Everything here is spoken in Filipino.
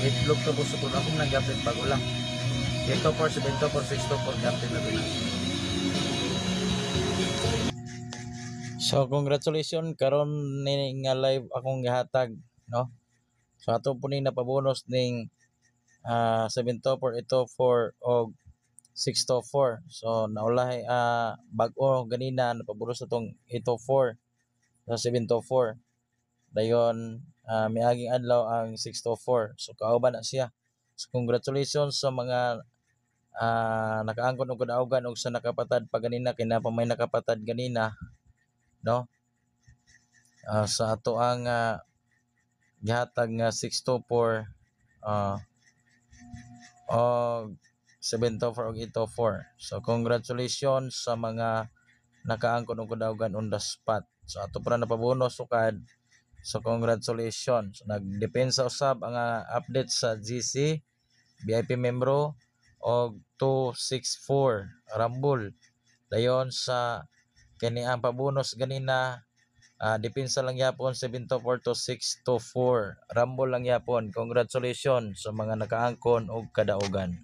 itlog to buso ko akong nag-update bago lang. 824, 724, 624 update na bilang. So congratulations karon ni nga live akong gihatag, no? So ato po ni napabonus ning 724, 824 og 624. So naulay bag-o ganina napabonus atong 824 sa 724. Dayon miaging adlaw ang 624. So kauban na siya. So congratulations sa mga nakaangkon og kadaugan og sa nakapatad pa ganina kay na pa may nakapatad ganina, no? Sa ato ang gihatag nga 624 o 724 og 824. So congratulations sa mga nakaangkon og kadaugan on the spot. So ato pa napabonus sukad. So congratulations. Nagdepensa usab ang update sa GC VIP membro og 264 Rumble. Dayon sa kani ang pabonus ganina depensa lang yapon 724 to 624 Rumble lang yapon. Congratulations sa mga nakaangkon og kadaugan.